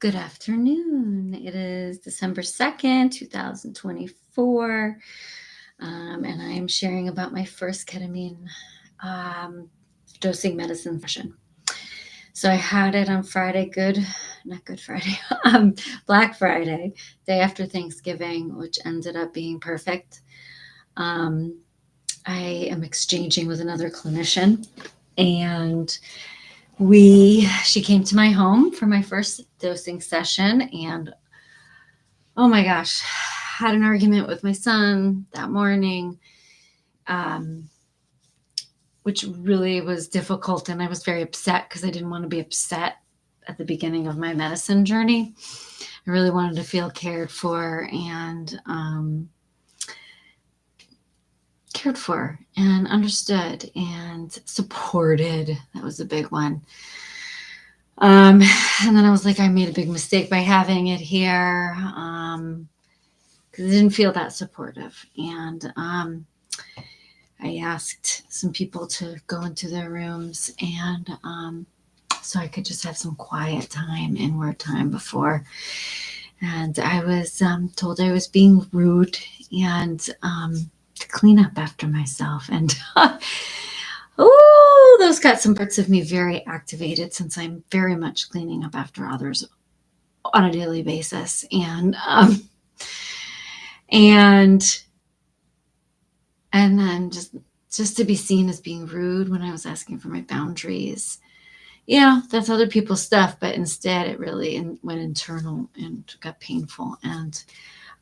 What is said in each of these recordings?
Good afternoon. It is December 2nd, 2024, and I am sharing about my first ketamine dosing medicine session. So I had it on Friday, not Good Friday, Black Friday, day after Thanksgiving, which ended up being perfect. I am exchanging with another clinician, and she came to my home for my first dosing session, and oh my gosh, had an argument with my son that morning, which really was difficult. And I was very upset because I didn't want to be upset at the beginning of my medicine journey. I really wanted to feel cared for and understood and supported. That was a big one. And then I was like, I made a big mistake by having it here because I didn't feel that supportive. And I asked some people to go into their rooms and so I could just have some quiet time, inward time before. And I was told I was being rude and to clean up after myself. And oh, those got some parts of me very activated since I'm very much cleaning up after others on a daily basis. And then just to be seen as being rude when I was asking for my boundaries. Yeah, that's other people's stuff, but instead it really went internal and got painful, and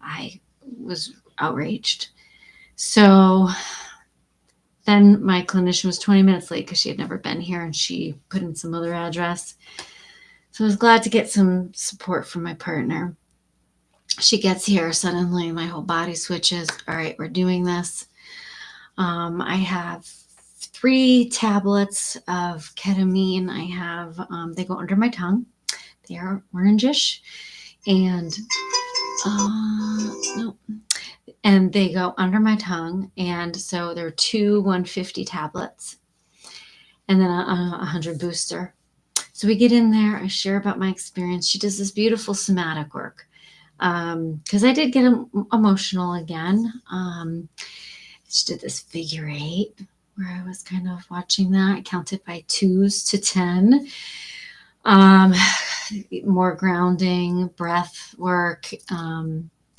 I was outraged. So then my clinician was 20 minutes late because she had never been here, and she put in some other address. So I was glad to get some support from my partner. She gets here, suddenly my whole body switches. All right, we're doing this. I have 3 tablets of ketamine. I have, they go under my tongue. They are orangish, and and they go under my tongue. And so there are 2 150 tablets, and then a 100 booster. So we get in there. I share about my experience. She does this beautiful somatic work because I did get emotional again. She did this figure 8 where I was kind of watching that. I counted by 2s to 10. More grounding, breath work.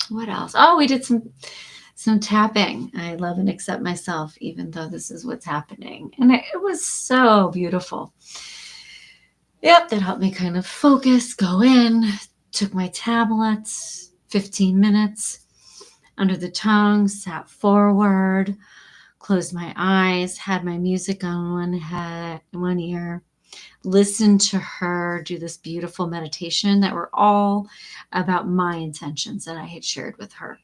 What else? Oh, we did some tapping. I love and accept myself, even though this is what's happening. And it was so beautiful. Yep, that helped me kind of focus, go in, took my tablets, 15 minutes under the tongue, sat forward, closed my eyes, had my music on one ear, listened to her do this beautiful meditation that were all about my intentions that I had shared with her.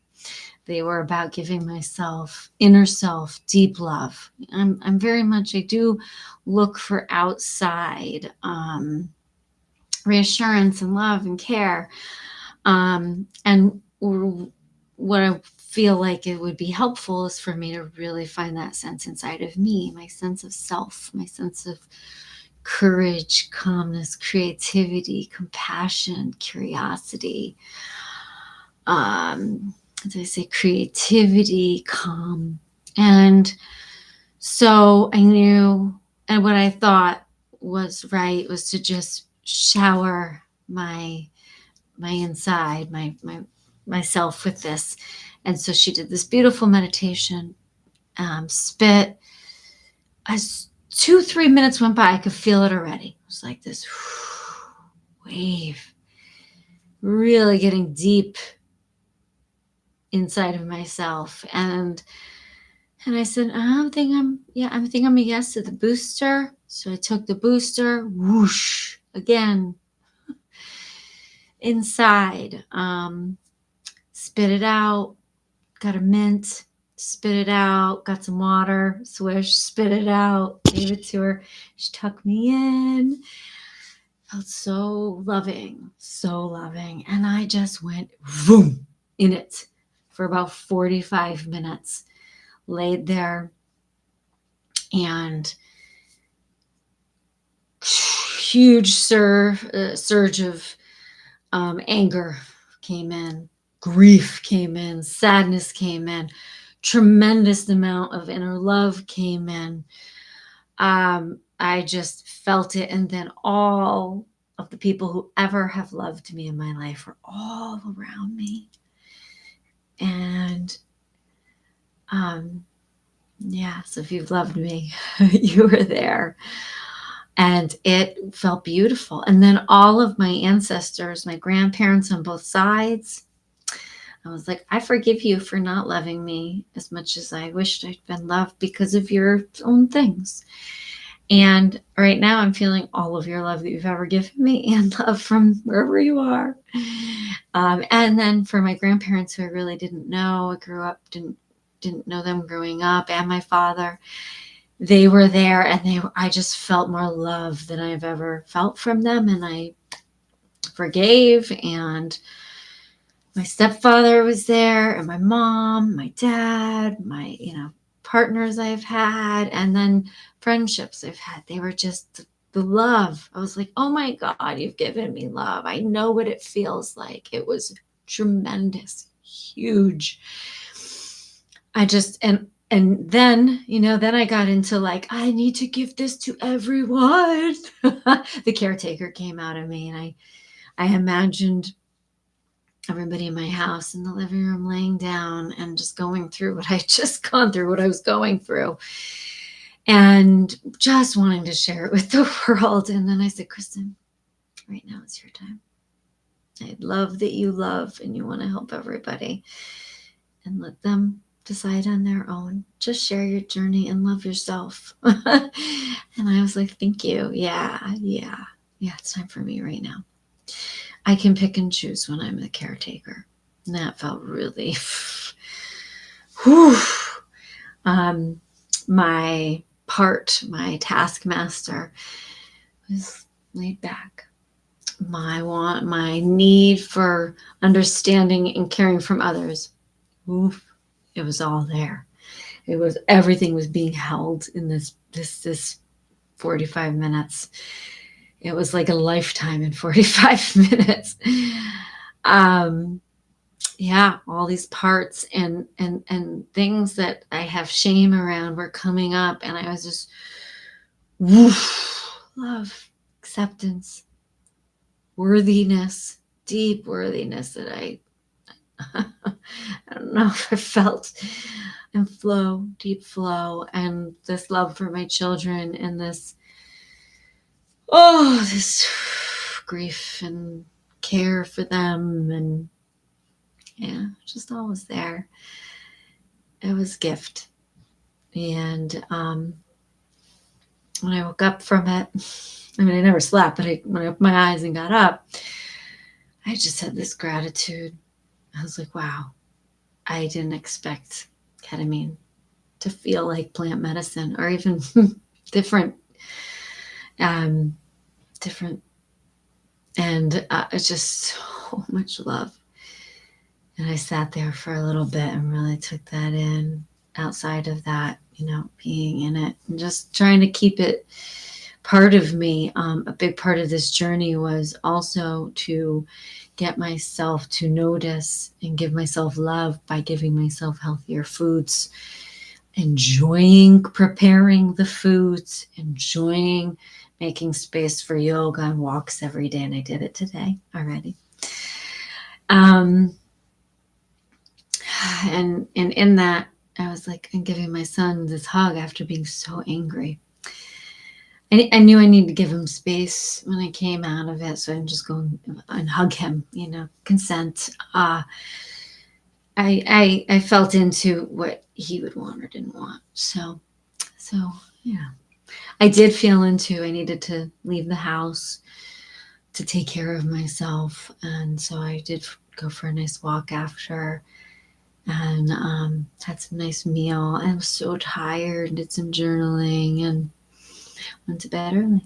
They were about giving myself, inner self, deep love. I'm very much, I do look for outside reassurance and love and care. And what I feel like it would be helpful is for me to really find that sense inside of me, my sense of self, my sense of courage, calmness, creativity, compassion, curiosity. As I say, creativity, calm. And so I knew, and what I thought was right was to just shower my inside, myself with this. And so she did this beautiful meditation, spit. As 2-3 minutes went by, I could feel it already. It was like this wave, really getting deep inside of myself. And I said, I think I'm a yes to the booster. So I took the booster, whoosh, again, inside, spit it out, got a mint, spit it out, got some water, swish, spit it out, gave it to her. She tucked me in. Felt so loving. And I just went boom in it for about 45 minutes, laid there, and huge surge of Anger came in, grief came in, sadness came in, tremendous amount of inner love came in. I just felt it. And then all of the people who ever have loved me in my life were all around me. And yeah, so if you've loved me, you were there. And it felt beautiful. And then all of my ancestors, my grandparents on both sides, I was like, I forgive you for not loving me as much as I wished I'd been loved because of your own things. And right now I'm feeling all of your love that you've ever given me and love from wherever you are. And then for my grandparents who I really didn't know, I grew up, didn't know them growing up, and my father, they were there, and I just felt more love than I've ever felt from them. And I forgave, and my stepfather was there, and my mom, my dad, my, partners I've had, and then friendships I've had. They were just the love. I was like, oh my God, you've given me love. I know what it feels like. It was tremendous, huge. And then, then I got into like, I need to give this to everyone. The caretaker came out of me, and I imagined everybody in my house in the living room laying down and just going through what I just gone through, what I was going through, and just wanting to share it with the world. And then I said, Kristen, right now it's your time. I love that you love and you want to help everybody, and let them decide on their own. Just share your journey and love yourself. And I was like, thank you. Yeah, it's time for me right now. I can pick and choose when I'm the caretaker. And that felt really, whew. My taskmaster was laid back. My need for understanding and caring from others, oof, it was all there. Everything was being held in this 45 minutes. It was like a lifetime in 45 minutes. Yeah, all these parts and things that I have shame around were coming up, and I was just, woof, love, acceptance, worthiness, deep worthiness that I don't know if I felt, and flow, deep flow, and this love for my children, and this grief and care for them, and yeah, just always there. It was a gift. And when I woke up from it, I mean, I never slept, but when I opened my eyes and got up, I just had this gratitude. I was like, wow, I didn't expect ketamine to feel like plant medicine, or even different. And it's just so much love. And I sat there for a little bit and really took that in. Outside of that, being in it and just trying to keep it part of me. A big part of this journey was also to get myself to notice and give myself love by giving myself healthier foods, enjoying preparing the foods, enjoying making space for yoga and walks every day. And I did it today already. And in that, I was like, I'm giving my son this hug after being so angry. I knew I needed to give him space when I came out of it, so I'm just going and hug him, consent. I felt into what he would want or didn't want. So yeah. I did feel into I needed to leave the house to take care of myself. And so I did go for a nice walk after, and had some nice meal. I was so tired, did some journaling, and went to bed early.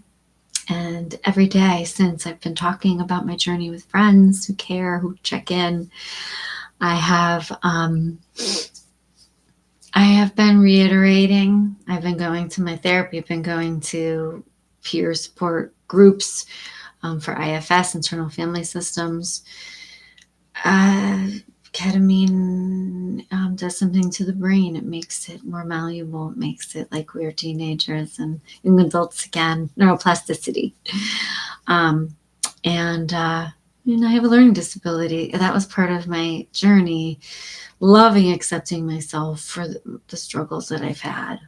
And every day since, I've been talking about my journey with friends who care, who check in. I have been reiterating. I've been going to my therapy. I've been going to peer support groups for IFS, internal family systems. Ketamine does something to the brain. It makes it more malleable. It makes it like we're teenagers and young adults again, neuroplasticity. And I have a learning disability. That was part of my journey, loving accepting myself for the struggles that I've had,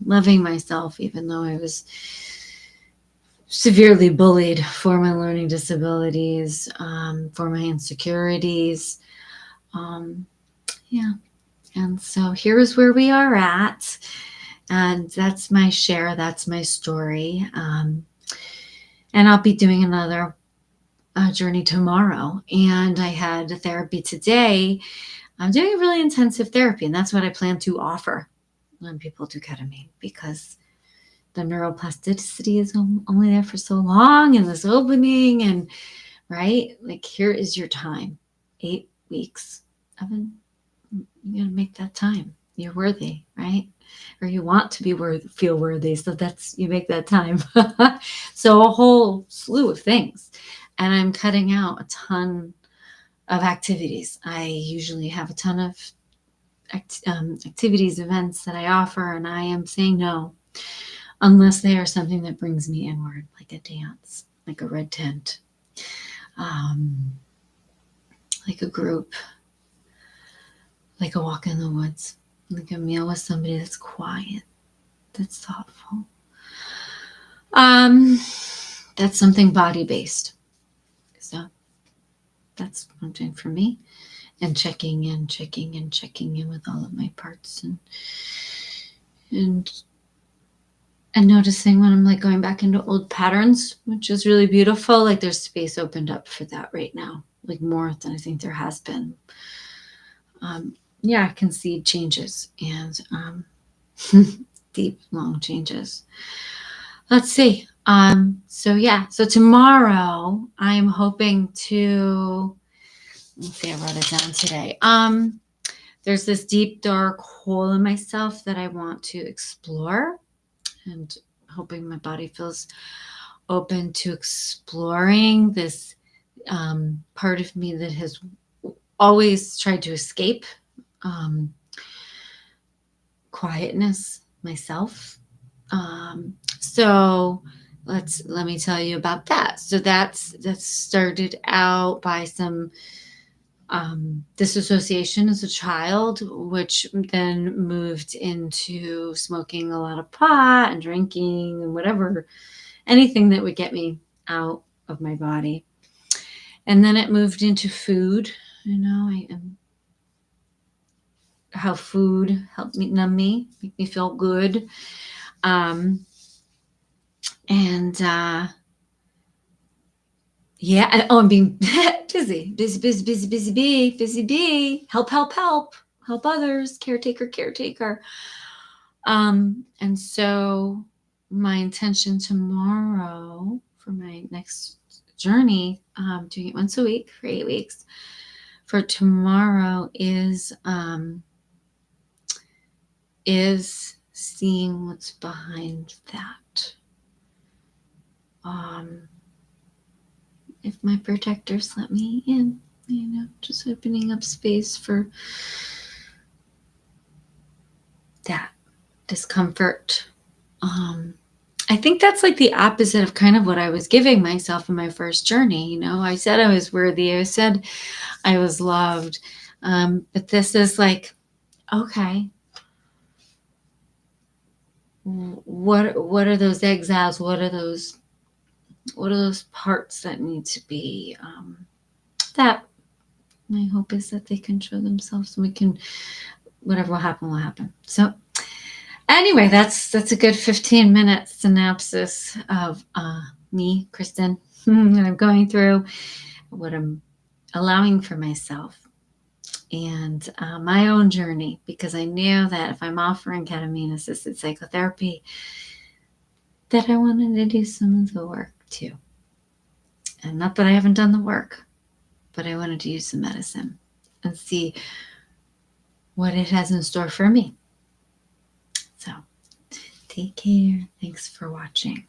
loving myself even though I was severely bullied for my learning disabilities, for my insecurities. And so here's where we are at. And that's my share. That's my story. And I'll be doing another journey tomorrow. And I had a therapy today. I'm doing a really intensive therapy, and that's what I plan to offer when people do ketamine, because the neuroplasticity is only there for so long, and this opening, and right, like here is your time, 8 weeks. Evan, you gotta make that time. You're worthy, right? Or you want to be feel worthy, so you make that time. So a whole slew of things, and I'm cutting out a ton of activities. I usually have a ton of activities, events that I offer, and I am saying no unless they are something that brings me inward, like a dance, like a red tent, like a group, like a walk in the woods, like a meal with somebody that's quiet, that's thoughtful. That's something body-based. So that's what I'm doing for me, and checking in with all of my parts, and noticing when I'm like going back into old patterns, which is really beautiful. Like there's space opened up for that right now, like more than I think there has been. I can see changes, and deep, long changes. Let's see. So tomorrow I'm hoping to, let's see, I wrote it down today. There's this deep, dark hole in myself that I want to explore, and hoping my body feels open to exploring this part of me that has always tried to escape quietness myself. So let me tell you about that. So that's started out by some disassociation as a child, which then moved into smoking a lot of pot and drinking and whatever, anything that would get me out of my body. And then it moved into food. How food helped me numb me, make me feel good. And I'm being busy bee, help others, caretaker. And so my intention tomorrow for my next journey, doing it once a week for 8 weeks, for tomorrow is seeing what's behind that. If my protectors let me in, just opening up space for that discomfort. I think that's like the opposite of kind of what I was giving myself in my first journey. I said I was worthy. I said I was loved. But this is like, okay, what are those exiles? What are those parts that need to be, that my hope is that they can show themselves, and we can, whatever will happen. So anyway, that's a good 15-minute synopsis of me, Kristen, that I'm going through, what I'm allowing for myself, and my own journey, because I knew that if I'm offering ketamine-assisted psychotherapy, that I wanted to do some of the work too. And not that I haven't done the work, but I wanted to use the medicine and see what it has in store for me. So take care. Thanks for watching.